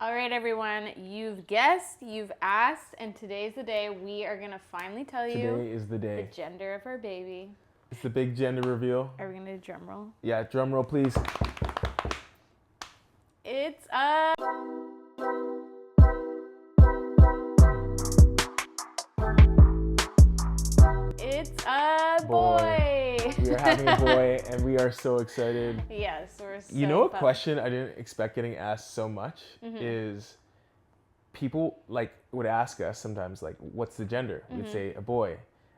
All right, everyone, you've guessed, you've asked, and today's the day we are going to finally tell you Today is the the day. gender of our baby. It's the big gender reveal. Are we going to do drum roll? Yeah, drum roll, please. It's a... It's a boy. We are having a boy, and we are so excited. Yes, we're so You know, a pumped. question I didn't expect getting asked so much is people would ask us sometimes what's the gender? We'd say a boy.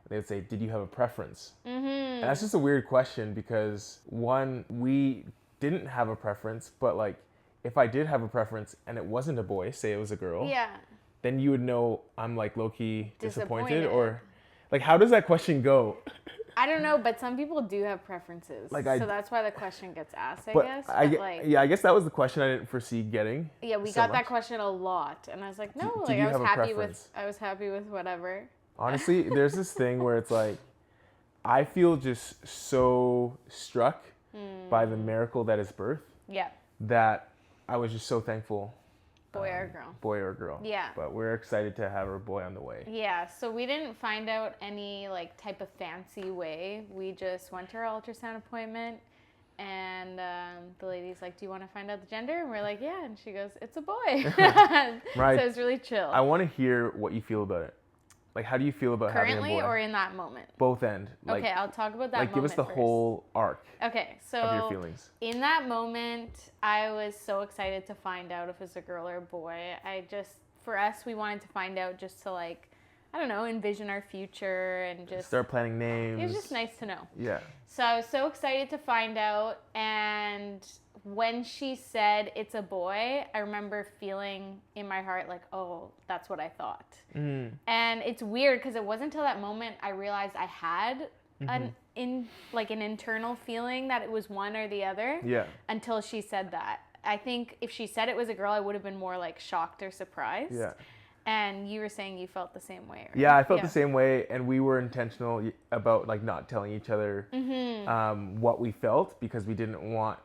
They would say, did you have a preference? And that's just a weird question because one, we didn't have a preference, but if I did have a preference and it wasn't a boy, say it was a girl, Yeah. then you would know I'm low-key disappointed, Disappointed. or how does that question go? I don't know, but some people do have preferences. So that's why the question gets asked, I guess. But I guess that was the question I didn't foresee getting. Yeah, we so got that much. question a lot, and I was like, no, Did you have a I preference? was happy with whatever. Honestly, there's this thing where it's I feel just so struck by the miracle that is birth Yeah, that I was just so thankful. boy or girl. Boy or girl. Yeah. But we're excited to have our boy on the way. Yeah, so we didn't find out any type of fancy way. We just went to our ultrasound appointment, and the lady's like, "Do you want to find out the gender?" And we're like, "Yeah," and she goes, "It's a boy." Right. So it's really chill. I want to hear what you feel about it. How do you feel about having a Currently boy? or in that moment? Both end. Okay, I'll talk about that moment give us the first. whole arc Okay, so of your feelings. in that moment, I was so excited to find out if it was a girl or a boy. For us, we wanted to find out just to I don't know, envision our future and just Start planning names. It was just nice to know. Yeah. So I was so excited to find out, and when she said it's a boy, I remember feeling in my heart oh, that's what I thought. And it's weird because it wasn't until that moment I realized I had an internal feeling that it was one or the other. Yeah. Until she said that. I think if she said it was a girl, I would have been more shocked or surprised. Yeah. And you were saying you felt the same way, right? Yeah, I felt the same way, and we were intentional about not telling each other what we felt because we didn't want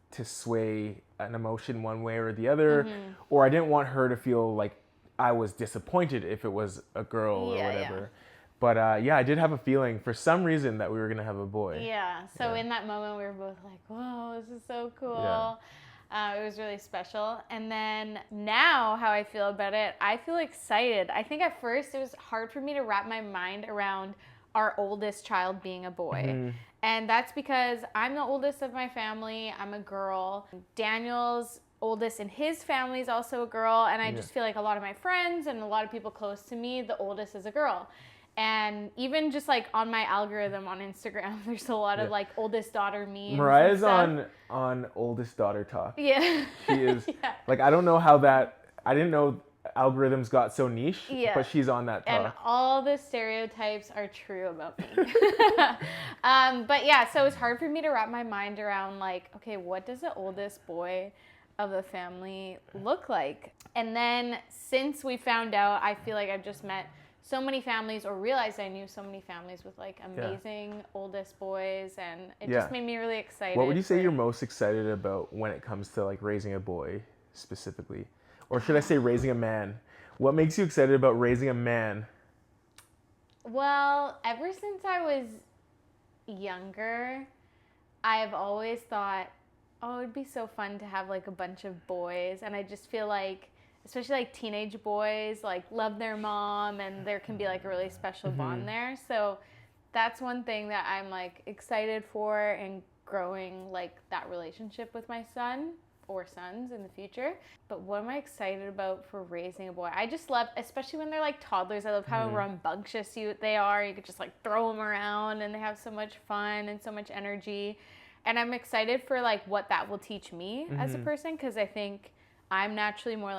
to sway an emotion one way or the other, or I didn't want her to feel like I was disappointed if it was a girl or whatever. Yeah. But I did have a feeling for some reason that we were gonna have a boy. Yeah. So in that moment, we were both like, "Whoa, this is so cool." Yeah. It was really special. And then now how I feel about it, I feel excited. I think at first it was hard for me to wrap my mind around our oldest child being a boy. And that's because I'm the oldest of my family. I'm a girl. Daniel's oldest in his family is also a girl. And I just feel like a lot of my friends and a lot of people close to me, the oldest is a girl. And even just on my algorithm on Instagram, there's a lot of oldest daughter memes. Mariah's and stuff. on oldest daughter talk. Yeah. She is. Yeah. I don't know how I didn't know algorithms got so niche, Yeah. but she's on that talk. And all the stereotypes are true about me. But yeah, so it's hard for me to wrap my mind around okay, what does the oldest boy of the family look like? And then since we found out, I feel like I've just met so many families, or realized I knew so many families with amazing oldest boys, and it just made me really excited. What would you say you're most excited about when it comes to raising a boy specifically? Or should I say raising a man? What makes you excited about raising a man? Well, ever since I was younger, I've always thought, oh, it'd be so fun to have a bunch of boys, and I just feel especially teenage boys love their mom, and there can be a really special bond there. So that's one thing that I'm excited for, and growing that relationship with my son or sons in the future. But what am I excited about for raising a boy? I just love, especially when they're toddlers, I love how rambunctious they are. You could just throw them around, and they have so much fun and so much energy. And I'm excited for what that will teach me as a person, because I think I'm naturally more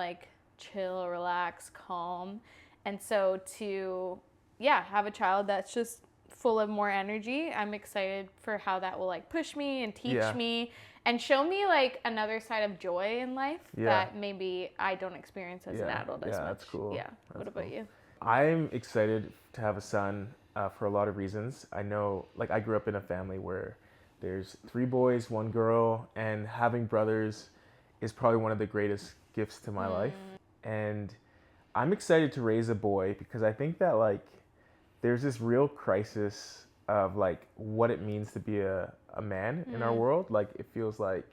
chill, relaxed, calm. And so to have a child that's just full of more energy, I'm excited for how that will push me and teach me and show me another side of joy in life that maybe I don't experience as an adult as much. That's cool. Yeah. What about you? I'm excited to have a son for a lot of reasons. I know, I grew up in a family where there's 3 boys, 1 girl, and having brothers is probably one of the greatest gifts to my life. And I'm excited to raise a boy because I think that like there's this real crisis of like what it means to be a man in our world. Like it feels like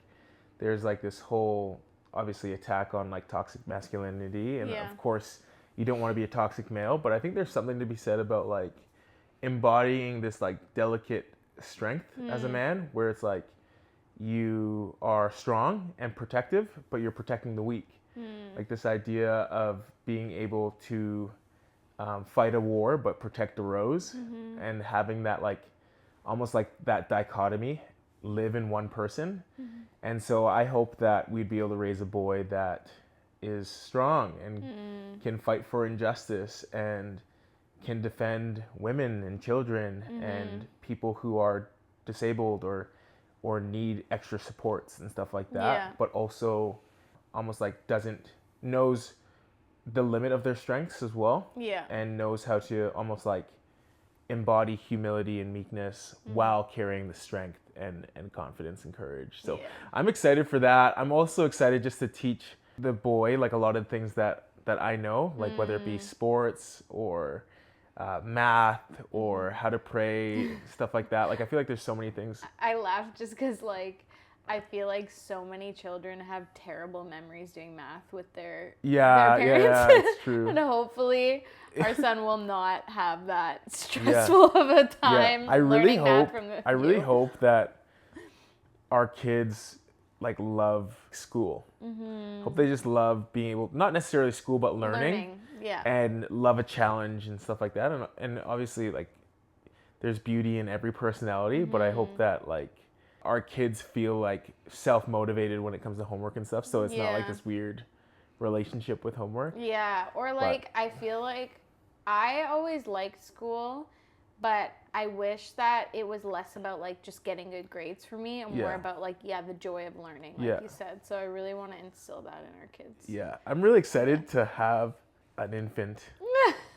there's like this whole obviously attack on like toxic masculinity, and of course you don't want to be a toxic male, but I think there's something to be said about like embodying this like delicate strength as a man, where it's like you are strong and protective, but you're protecting the weak. Like this idea of being able to fight a war but protect a rose, and having that like almost like that dichotomy live in one person. And so I hope that we'd be able to raise a boy that is strong and can fight for injustice and can defend women and children and people who are disabled or need extra supports and stuff like that, but also almost like knows the limit of their strengths as well, and knows how to almost like embody humility and meekness while carrying the strength and confidence and courage. So I'm excited for that. I'm also excited just to teach the boy like a lot of things that I know, like whether it be sports or math or how to pray, stuff like that. Like I feel like there's so many things. I laugh just because like I feel like so many children have terrible memories doing math with their parents. Yeah, it's true. And hopefully our son will not have that stressful of a time learning math from I really hope that our kids like love school. Hope they just love being able, not necessarily school, but learning. And love a challenge and stuff like that. And obviously like there's beauty in every personality, but I hope that like our kids feel like self-motivated when it comes to homework and stuff, so it's not like this weird relationship with homework. Or like I feel like I always liked school, but I wish that it was less about like just getting good grades for me and more about like the joy of learning, like you said. So I really want to instill that in our kids. I'm really excited to have an infant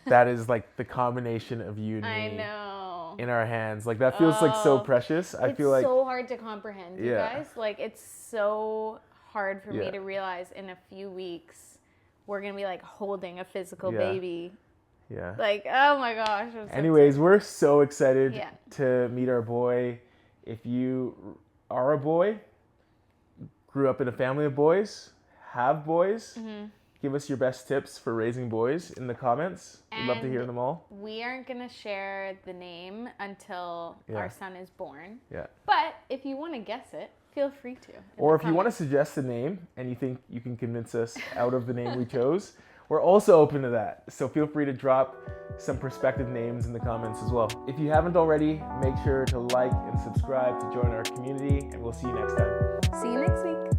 that is like the combination of you and me. I know. In our hands. Like that feels like so precious. I feel like it's so hard to comprehend, you guys. Like it's so hard for me to realize in a few weeks we're gonna be like holding a physical baby. Like, oh my gosh. Anyways, we're so excited to meet our boy. If you are a boy, grew up in a family of boys, have boys, give us your best tips for raising boys in the comments. We'd love to hear them all. We aren't going to share the name until our son is born. But if you want to guess it, feel free to. Or if you want to suggest a name and you think you can convince us out of the name we chose, we're also open to that. So feel free to drop some prospective names in the comments as well. If you haven't already, make sure to like and subscribe to join our community, and we'll see you next time. See you next week.